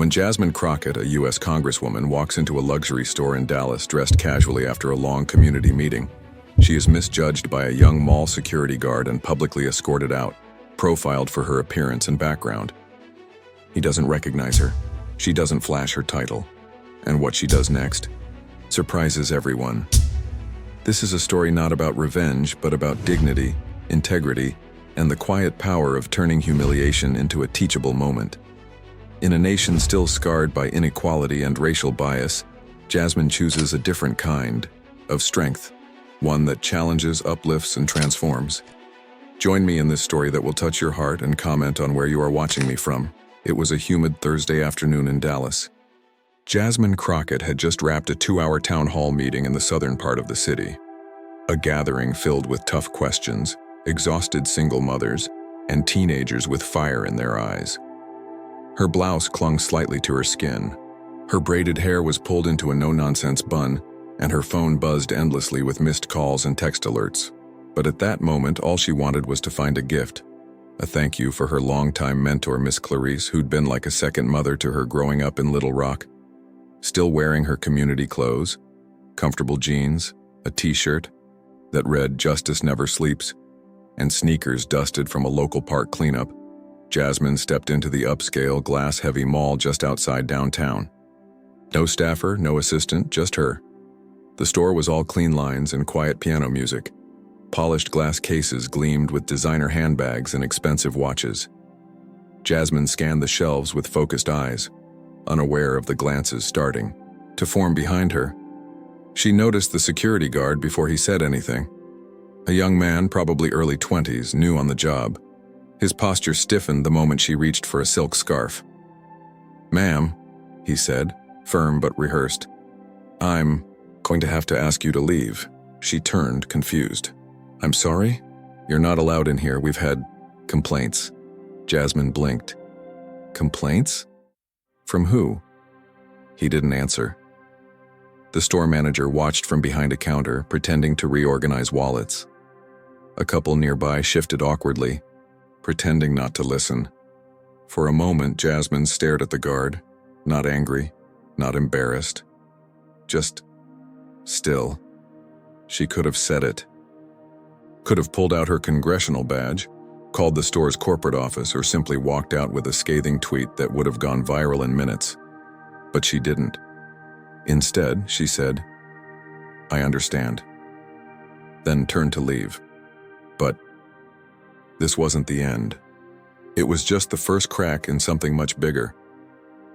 When Jasmine Crockett, a U.S. Congresswoman, walks into a luxury store in Dallas dressed casually after a long community meeting, she is misjudged by a young mall security guard and publicly escorted out, profiled for her appearance and background. He doesn't recognize her. She doesn't flash her title. And what she does next surprises everyone. This is a story not about revenge, but about dignity, integrity, and the quiet power of turning humiliation into a teachable moment. In a nation still scarred by inequality and racial bias, Jasmine chooses a different kind of strength, one that challenges, uplifts, and transforms. Join me in this story that will touch your heart and comment on where you are watching me from. It was a humid Thursday afternoon in Dallas. Jasmine Crockett had just wrapped a 2-hour town hall meeting in the southern part of the city. A gathering filled with tough questions, exhausted single mothers, and teenagers with fire in their eyes. Her blouse clung slightly to her skin. Her braided hair was pulled into a no-nonsense bun, and her phone buzzed endlessly with missed calls and text alerts. But at that moment, all she wanted was to find a gift. A thank you for her longtime mentor, Miss Clarice, who'd been like a second mother to her growing up in Little Rock. Still wearing her community clothes, comfortable jeans, a t-shirt that read "Justice Never Sleeps," and sneakers dusted from a local park cleanup, Jasmine stepped into the upscale, glass-heavy mall just outside downtown. No staffer, no assistant, just her. The store was all clean lines and quiet piano music. Polished glass cases gleamed with designer handbags and expensive watches. Jasmine scanned the shelves with focused eyes, unaware of the glances starting to form behind her. She noticed the security guard before he said anything. A young man, probably early 20s, new on the job. His posture stiffened the moment she reached for a silk scarf. "Ma'am," he said, firm but rehearsed. "I'm going to have to ask you to leave." She turned, confused. "I'm sorry? You're not allowed in here. We've had complaints." Jasmine blinked. "Complaints? From who?" He didn't answer. The store manager watched from behind a counter, pretending to reorganize wallets. A couple nearby shifted awkwardly, pretending not to listen. For a moment, Jasmine stared at the guard, not angry, not embarrassed, just still. She could have said it. Could have pulled out her congressional badge, called the store's corporate office, or simply walked out with a scathing tweet that would have gone viral in minutes. But she didn't. Instead, she said, "I understand," then turned to leave. But this wasn't the end. It was just the first crack in something much bigger.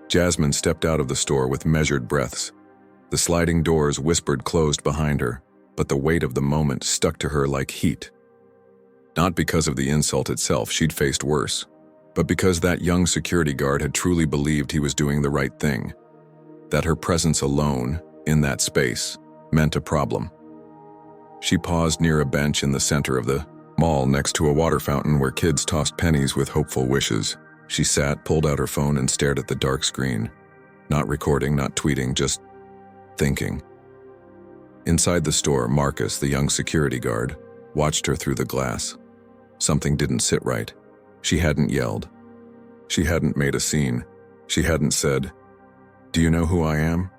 Jasmine stepped out of the store with measured breaths. The sliding doors whispered closed behind her, but the weight of the moment stuck to her like heat. Not because of the insult itself, she'd faced worse, but because that young security guard had truly believed he was doing the right thing, that her presence alone, in that space, meant a problem. She paused near a bench in the center of the mall next to a water fountain where kids tossed pennies with hopeful wishes. She sat, pulled out her phone, and stared at the dark screen. Not recording, not tweeting, just thinking. Inside the store, Marcus, the young security guard, watched her through the glass. Something didn't sit right. She hadn't yelled. She hadn't made a scene. She hadn't said, "Do you know who I am?"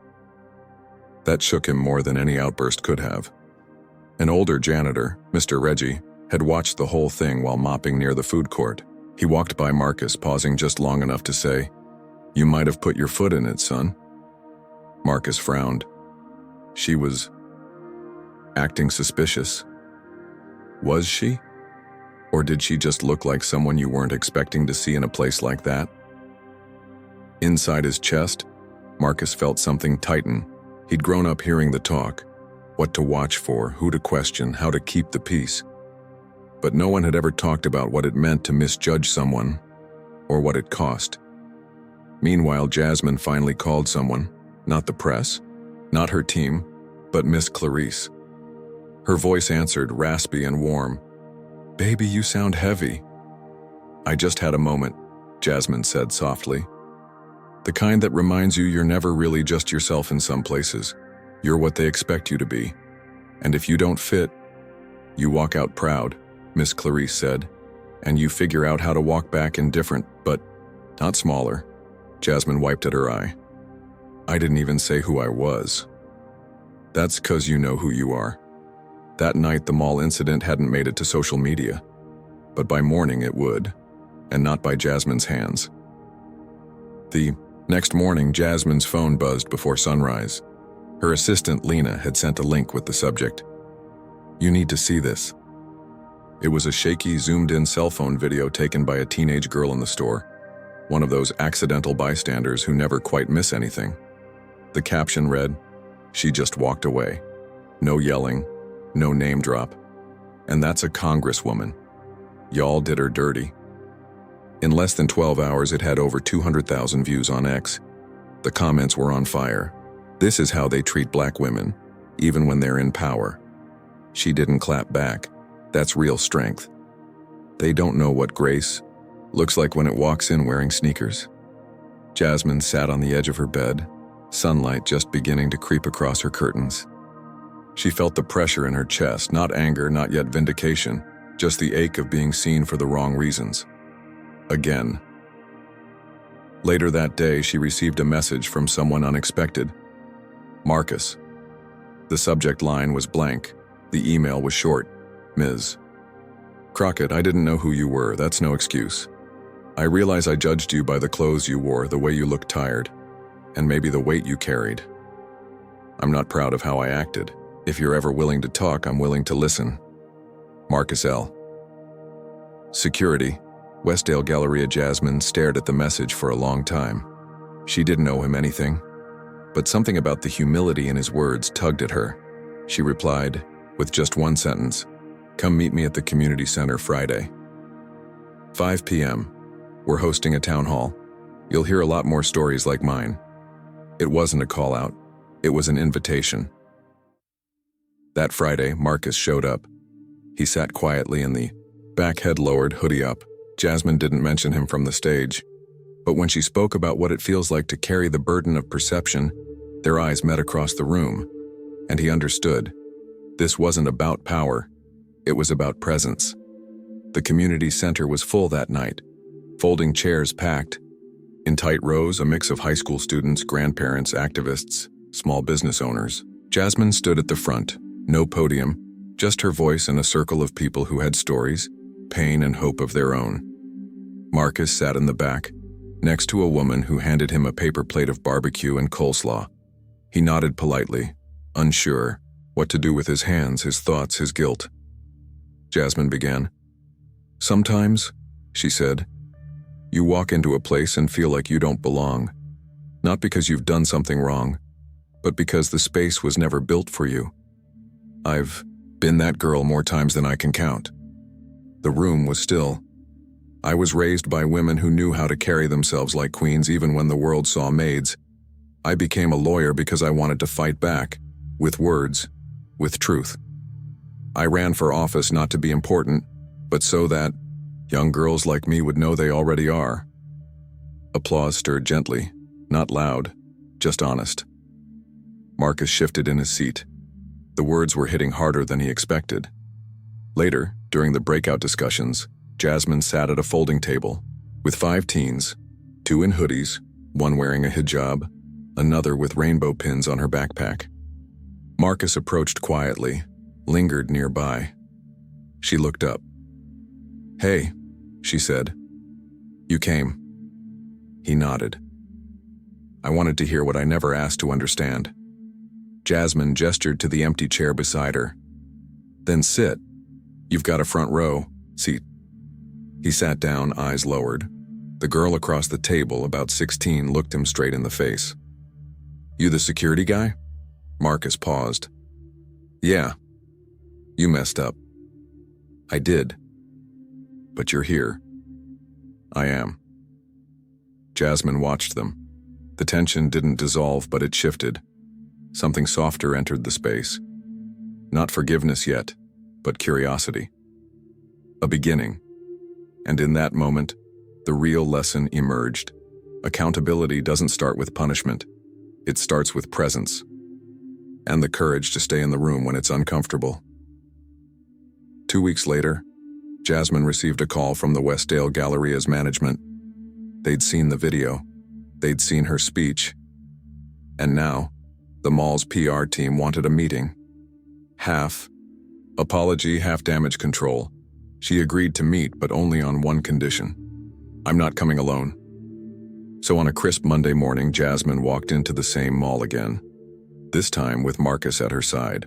That shook him more than any outburst could have. An older janitor, Mr. Reggie, had watched the whole thing while mopping near the food court. He walked by Marcus, pausing just long enough to say, "You might have put your foot in it, son." Marcus frowned. She was acting suspicious. Was she? Or did she just look like someone you weren't expecting to see in a place like that? Inside his chest, Marcus felt something tighten. He'd grown up hearing the talk, what to watch for, who to question, how to keep the peace. But no one had ever talked about what it meant to misjudge someone, or what it cost. Meanwhile, Jasmine finally called someone, not the press, not her team, but Miss Clarice. Her voice answered, raspy and warm. "Baby, you sound heavy." "I just had a moment," Jasmine said softly. "The kind that reminds you you're never really just yourself in some places. You're what they expect you to be. And if you don't fit, you walk out proud," Miss Clarice said, "and you figure out how to walk back in different, but not smaller, Jasmine wiped at her eye. I didn't even say who I was. That's 'cause you know who you are. That night, the mall incident hadn't made it to social media, but by morning it would, and not by Jasmine's hands. The next morning, Jasmine's phone buzzed before sunrise. Her assistant, Lena, had sent a link with the subject. You need to see this. It was a shaky, zoomed-in cell phone video taken by a teenage girl in the store, one of those accidental bystanders who never quite miss anything. The caption read, "She just walked away. No yelling, no name drop. And that's a congresswoman. Y'all did her dirty." In less than 12 hours, it had over 200,000 views on X. The comments were on fire. This is how they treat black women, even when they're in power. She didn't clap back. That's real strength. They don't know what grace looks like when it walks in wearing sneakers. Jasmine sat on the edge of her bed, sunlight just beginning to creep across her curtains. She felt the pressure in her chest, not anger, not yet vindication, just the ache of being seen for the wrong reasons. Again. Later that day, she received a message from someone unexpected. Marcus. The subject line was blank. The email was short. Ms. Crockett, I didn't know who you were. That's no excuse. I realize I judged you by the clothes you wore, the way you looked tired, and maybe the weight you carried. I'm not proud of how I acted. If you're ever willing to talk, I'm willing to listen. Marcus L. Security. Westdale Galleria. Jasmine stared at the message for a long time. She didn't owe him anything, but something about the humility in his words tugged at her. She replied, with just one sentence, "Come meet me at the community center Friday. 5 p.m. We're hosting a town hall. You'll hear a lot more stories like mine." It wasn't a call out. It was an invitation. That Friday, Marcus showed up. He sat quietly in the back, head lowered, hoodie up. Jasmine didn't mention him from the stage, but when she spoke about what it feels like to carry the burden of perception, their eyes met across the room, and he understood. This wasn't about power. It was about presence. The community center was full that night, folding chairs packed. In tight rows, a mix of high school students, grandparents, activists, small business owners. Jasmine stood at the front, no podium, just her voice in a circle of people who had stories, pain, and hope of their own. Marcus sat in the back, next to a woman who handed him a paper plate of barbecue and coleslaw. He nodded politely, unsure what to do with his hands, his thoughts, his guilt. Jasmine began. "Sometimes," she said, "you walk into a place and feel like you don't belong, not because you've done something wrong, but because the space was never built for you. I've been that girl more times than I can count." The room was still. I was raised by women who knew how to carry themselves like queens even when the world saw maids. I became a lawyer because I wanted to fight back, with words, with truth. I ran for office not to be important, but so that young girls like me would know they already are. Applause stirred gently, not loud, just honest. Marcus shifted in his seat. The words were hitting harder than he expected. Later, during the breakout discussions, Jasmine sat at a folding table with 5 teens, 2 in hoodies, one wearing a hijab, another with rainbow pins on her backpack. Marcus approached quietly, lingered nearby. She looked up. "Hey," she said. "You came." He nodded. "I wanted to hear what I never asked to understand." Jasmine gestured to the empty chair beside her. "Then sit. You've got a front row seat." He sat down, eyes lowered. The girl across the table, about 16, looked him straight in the face. "You the security guy?" Marcus paused. "Yeah. You messed up." "I did. But you're here." "I am." Jasmine watched them. The tension didn't dissolve, but it shifted. Something softer entered the space. Not forgiveness yet, but curiosity. A beginning. And in that moment, the real lesson emerged. Accountability doesn't start with punishment. It starts with presence. And the courage to stay in the room when it's uncomfortable. 2 weeks later, Jasmine received a call from the Westdale Galleria's management. They'd seen the video. They'd seen her speech. And now, the mall's PR team wanted a meeting. Half apology, half damage control. She agreed to meet, but only on one condition. I'm not coming alone. So on a crisp Monday morning, Jasmine walked into the same mall again, this time with Marcus at her side.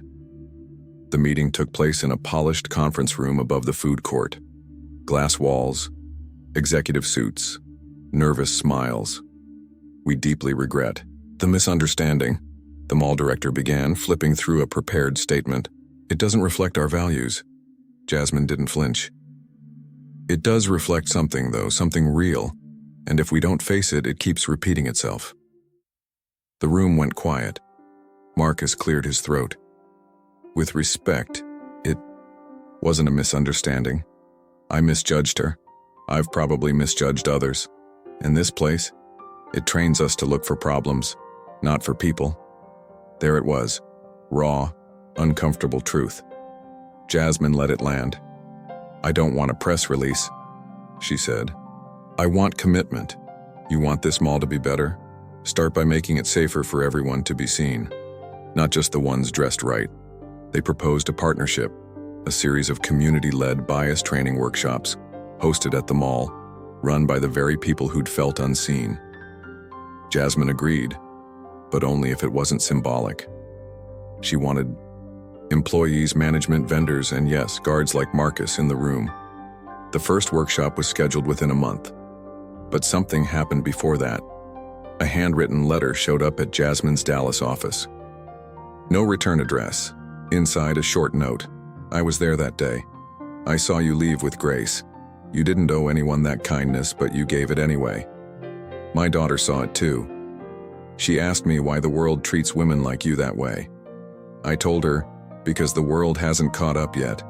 The meeting took place in a polished conference room above the food court. Glass walls, executive suits, nervous smiles. We deeply regret the misunderstanding, the mall director began, flipping through a prepared statement. It doesn't reflect our values. Jasmine didn't flinch. It does reflect something, though, something real, and if we don't face it, it keeps repeating itself. The room went quiet. Marcus cleared his throat. With respect, it wasn't a misunderstanding. I misjudged her. I've probably misjudged others. In this place, it trains us to look for problems, not for people. There it was, raw, uncomfortable truth. Jasmine let it land. I don't want a press release, she said. I want commitment. You want this mall to be better? Start by making it safer for everyone to be seen, not just the ones dressed right. They proposed a partnership, a series of community-led bias training workshops, hosted at the mall, run by the very people who'd felt unseen. Jasmine agreed, but only if it wasn't symbolic. She wanted employees, management, vendors, and yes, guards like Marcus in the room. The first workshop was scheduled within a month, but something happened before that. A handwritten letter showed up at Jasmine's Dallas office. No return address. Inside, a short note. I was there that day. I saw you leave with grace. You didn't owe anyone that kindness, but you gave it anyway. My daughter saw it too. She asked me why the world treats women like you that way. I told her, because the world hasn't caught up yet,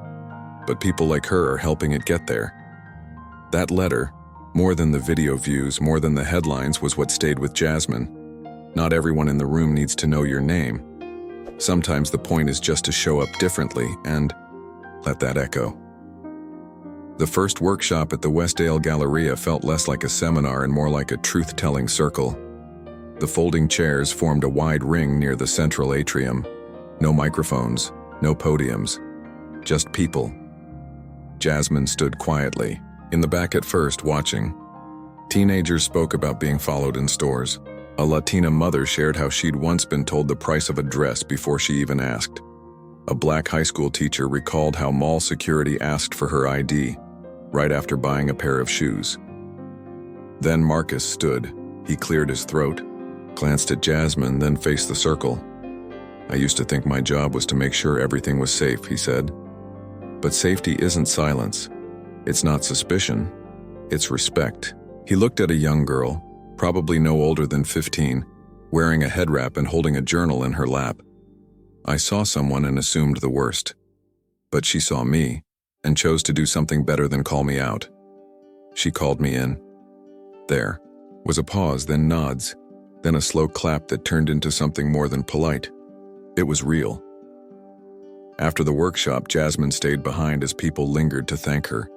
but people like her are helping it get there. That letter, more than the video views, more than the headlines, was what stayed with Jasmine. Not everyone in the room needs to know your name. Sometimes the point is just to show up differently and let that echo. The first workshop at the Westdale Galleria felt less like a seminar and more like a truth-telling circle. The folding chairs formed a wide ring near the central atrium. No microphones, no podiums, just people. Jasmine stood quietly, in the back at first, watching. Teenagers spoke about being followed in stores. A Latina mother shared how she'd once been told the price of a dress before she even asked. A black high school teacher recalled how mall security asked for her ID, right after buying a pair of shoes. Then Marcus stood. He cleared his throat, glanced at Jasmine, then faced the circle. I used to think my job was to make sure everything was safe, he said. But safety isn't silence. It's not suspicion. It's respect. He looked at a young girl, probably no older than 15, wearing a head wrap and holding a journal in her lap. I saw someone and assumed the worst. But she saw me and chose to do something better than call me out. She called me in. There was a pause, then nods, then a slow clap that turned into something more than polite. It was real. After the workshop, Jasmine stayed behind as people lingered to thank her.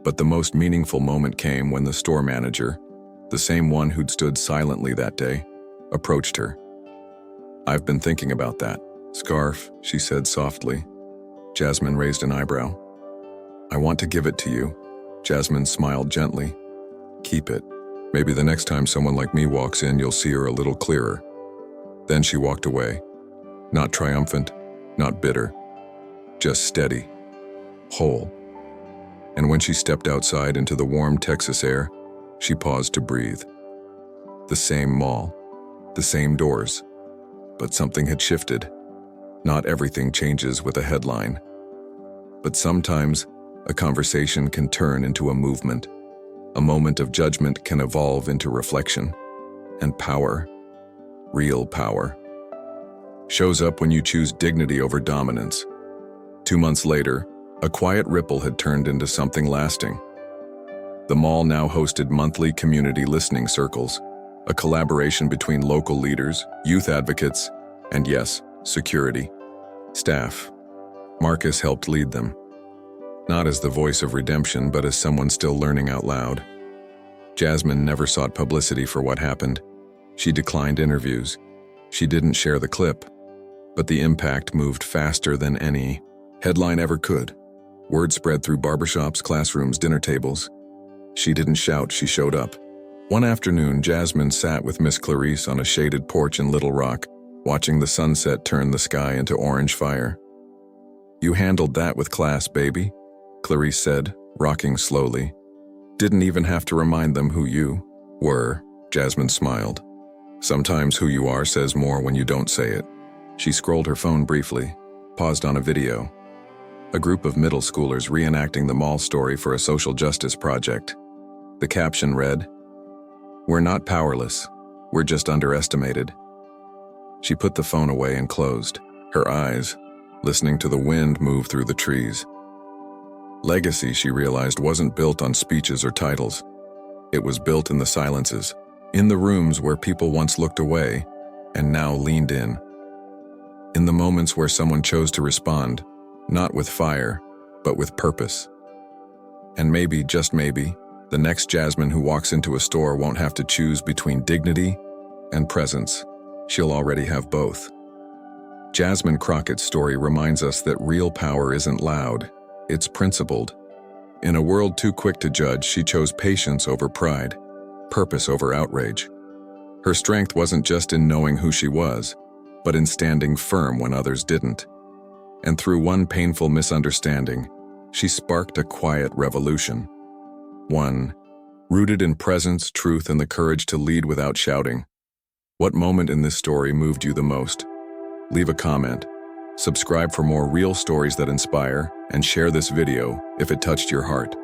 But the most meaningful moment came when the store manager, the same one who'd stood silently that day, approached her. I've been thinking about that scarf, she said softly. Jasmine raised an eyebrow. I want to give it to you. Jasmine smiled gently. Keep it. Maybe the next time someone like me walks in, you'll see her a little clearer. Then she walked away. Not triumphant, not bitter, just steady, whole. And when she stepped outside into the warm Texas air, she paused to breathe. The same mall, the same doors, but something had shifted. Not everything changes with a headline, but sometimes a conversation can turn into a movement. A moment of judgment can evolve into reflection. And power, real power, shows up when you choose dignity over dominance. 2 months later, a quiet ripple had turned into something lasting. The mall now hosted monthly community listening circles, a collaboration between local leaders, youth advocates, and yes, security staff. Marcus helped lead them, not as the voice of redemption, but as someone still learning out loud. Jasmine never sought publicity for what happened. She declined interviews. She didn't share the clip. But the impact moved faster than any headline ever could. Word spread through barbershops, classrooms, dinner tables. She didn't shout, she showed up. One afternoon, Jasmine sat with Miss Clarice on a shaded porch in Little Rock, watching the sunset turn the sky into orange fire. "You handled that with class, baby," Clarice said, rocking slowly. "Didn't even have to remind them who you were," Jasmine smiled. "Sometimes who you are says more when you don't say it." She scrolled her phone briefly, paused on a video. A group of middle schoolers reenacting the mall story for a social justice project. The caption read, "We're not powerless, we're just underestimated." She put the phone away and closed, her eyes, listening to the wind move through the trees. Legacy, she realized, wasn't built on speeches or titles. It was built in the silences, in the rooms where people once looked away and now leaned in. In the moments where someone chose to respond, not with fire, but with purpose. And maybe, just maybe, the next Jasmine who walks into a store won't have to choose between dignity and presence. She'll already have both. Jasmine Crockett's story reminds us that real power isn't loud, it's principled. In a world too quick to judge, she chose patience over pride, purpose over outrage. Her strength wasn't just in knowing who she was, but in standing firm when others didn't. And through one painful misunderstanding, she sparked a quiet revolution. One rooted in presence, truth, and the courage to lead without shouting. What moment in this story moved you the most? Leave a comment, subscribe for more real stories that inspire, and share this video if it touched your heart.